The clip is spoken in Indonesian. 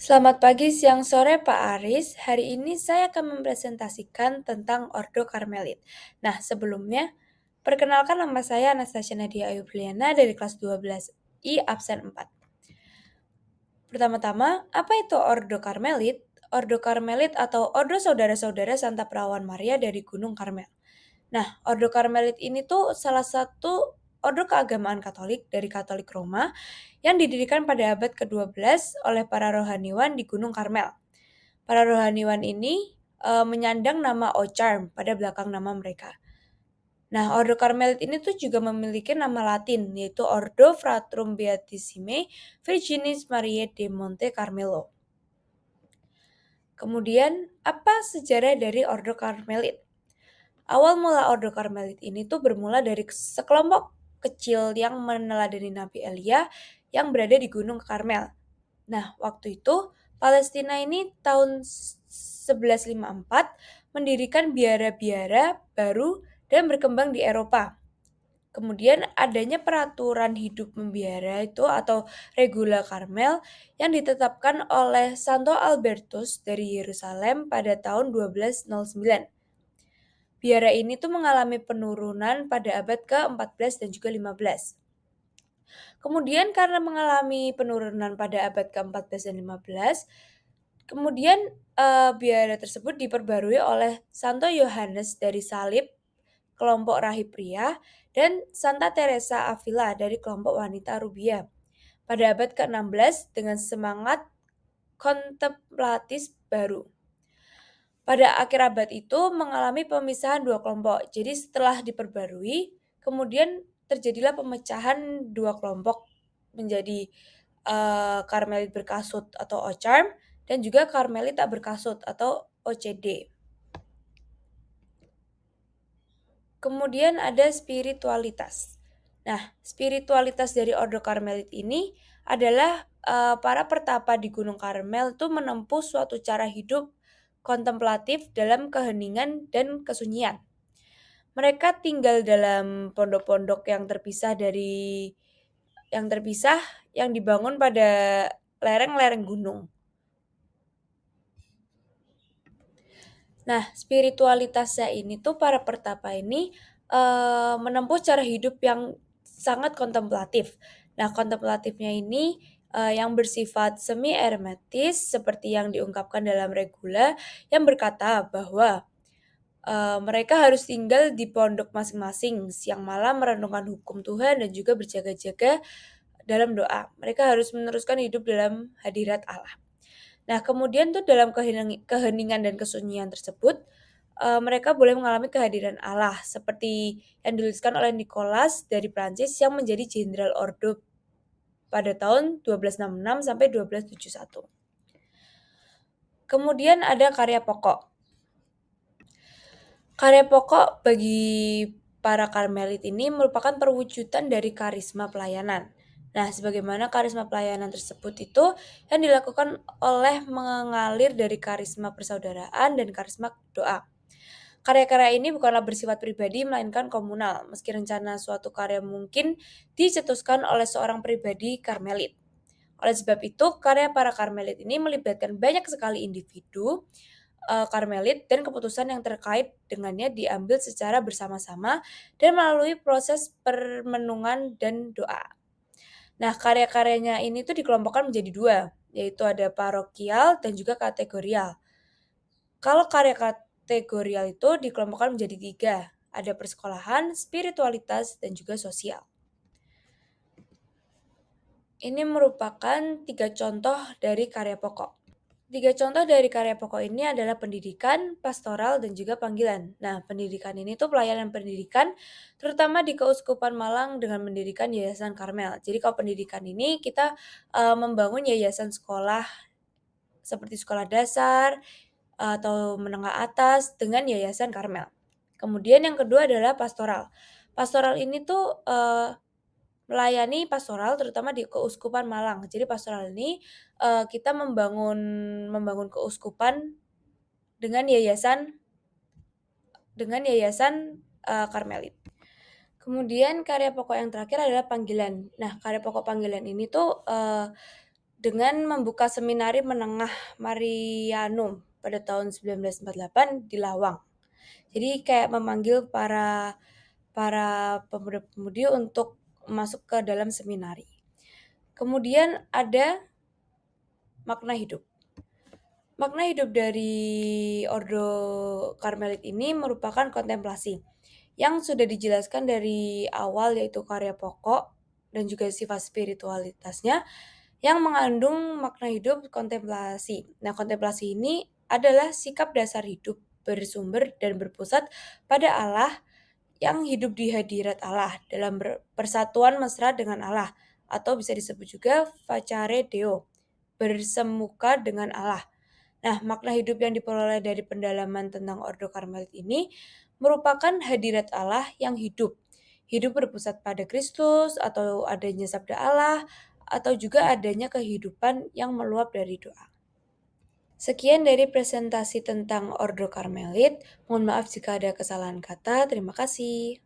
Selamat pagi, siang, sore, Pak Aris. Hari ini saya akan mempresentasikan tentang Ordo Karmelit. Nah, sebelumnya, perkenalkan nama saya Anastasia Nadia Ayubliana dari kelas 12 I absen 4. Pertama-tama, apa itu Ordo Karmelit? Ordo Karmelit atau Ordo Saudara-saudara Santa Perawan Maria dari Gunung Karmel. Nah, Ordo Karmelit ini tuh salah satu ordo keagamaan Katolik dari Katolik Roma yang didirikan pada abad ke-12 oleh para rohaniwan di Gunung Karmel. Para rohaniwan ini menyandang nama Ocharm pada belakang nama mereka. Nah, Ordo Karmelit ini tuh juga memiliki nama Latin, yaitu Ordo Fratrum Beatissime Virginis Mariae de Monte Carmelo. Kemudian, apa sejarah dari Ordo Karmelit? Awal mula Ordo Karmelit ini tuh bermula dari sekelompok kecil yang meneladani Nabi Elia yang berada di Gunung Karmel. Nah, waktu itu Palestina ini tahun 1154 mendirikan biara-biara baru dan berkembang di Eropa. Kemudian adanya peraturan hidup membiara itu atau Regula Karmel yang ditetapkan oleh Santo Albertus dari Yerusalem pada tahun 1209. Biara ini tuh mengalami penurunan pada abad ke-14 dan juga 15. Kemudian karena mengalami penurunan pada abad ke-14 dan 15, kemudian biara tersebut diperbarui oleh Santo Yohanes dari Salib, kelompok rahib pria, dan Santa Teresa Avila dari kelompok wanita Rubia pada abad ke-16 dengan semangat kontemplatis baru. Pada akhir abad itu mengalami pemisahan dua kelompok. Jadi setelah diperbarui, kemudian terjadilah pemecahan dua kelompok menjadi Karmelit berkasut atau Ocharm dan juga Karmelit tak berkasut atau OCD. Kemudian ada spiritualitas. Nah, spiritualitas dari Ordo Karmelit ini adalah para pertapa di Gunung Karmel itu menempuh suatu cara hidup kontemplatif dalam keheningan dan kesunyian. Mereka tinggal dalam pondok-pondok yang terpisah yang dibangun pada lereng-lereng gunung. Nah, spiritualitasnya ini tuh para pertapa ini menempuh cara hidup yang sangat kontemplatif. Nah, kontemplatifnya ini yang bersifat semi ermetis seperti yang diungkapkan dalam Regula yang berkata bahwa mereka harus tinggal di pondok masing-masing, siang malam merenungkan hukum Tuhan dan juga berjaga-jaga dalam doa. Mereka harus meneruskan hidup dalam hadirat Allah. Nah, kemudian tuh dalam keheningan dan kesunyian tersebut, mereka boleh mengalami kehadiran Allah seperti yang dituliskan oleh Nicholas dari Prancis yang menjadi Jenderal Ordo pada tahun 1266 sampai 1271. Kemudian ada karya pokok. Karya pokok bagi para Karmelit ini merupakan perwujudan dari karisma pelayanan. Nah, sebagaimana karisma pelayanan tersebut itu yang dilakukan oleh mengalir dari karisma persaudaraan dan karisma doa. Karya-karya ini bukanlah bersifat pribadi melainkan komunal, meski rencana suatu karya mungkin dicetuskan oleh seorang pribadi Karmelit. Oleh sebab itu, karya para Karmelit ini melibatkan banyak sekali individu Karmelit dan keputusan yang terkait dengannya diambil secara bersama-sama dan melalui proses permenungan dan doa. Nah, karya-karyanya ini tuh dikelompokkan menjadi dua, yaitu ada parokial dan juga kategorial. Kalau karya kategorial itu dikelompokkan menjadi tiga, ada persekolahan, spiritualitas, dan juga sosial. Ini merupakan 3 contoh dari karya pokok. 3 contoh dari karya pokok ini adalah pendidikan, pastoral, dan juga panggilan. Nah, pendidikan ini tuh pelayanan pendidikan, terutama di Keuskupan Malang dengan mendirikan Yayasan Karmel. Jadi kalau pendidikan ini kita membangun yayasan sekolah seperti sekolah dasar atau menengah atas dengan Yayasan Karmel. Kemudian yang kedua adalah pastoral. Pastoral ini tuh melayani pastoral terutama di Keuskupan Malang. Jadi pastoral ini kita membangun keuskupan dengan yayasan Karmelit. Kemudian karya pokok yang terakhir adalah panggilan. Nah, karya pokok panggilan ini tuh dengan membuka seminari menengah Marianum pada tahun 1948 di Lawang. Jadi kayak memanggil para pemuda-pemudi untuk masuk ke dalam seminari. Kemudian ada makna hidup. Makna hidup dari Ordo Karmelit ini merupakan kontemplasi yang sudah dijelaskan dari awal, yaitu karya pokok dan juga sifat spiritualitasnya yang mengandung makna hidup kontemplasi. Nah, kontemplasi ini adalah sikap dasar hidup bersumber dan berpusat pada Allah yang hidup di hadirat Allah dalam persatuan mesra dengan Allah, atau bisa disebut juga facere Deo, bersemuka dengan Allah. Nah, makna hidup yang diperoleh dari pendalaman tentang Ordo Karmelit ini merupakan hadirat Allah yang hidup. Hidup berpusat pada Kristus, atau adanya sabda Allah, atau juga adanya kehidupan yang meluap dari doa. Sekian dari presentasi tentang Ordo Karmelit. Mohon maaf jika ada kesalahan kata. Terima kasih.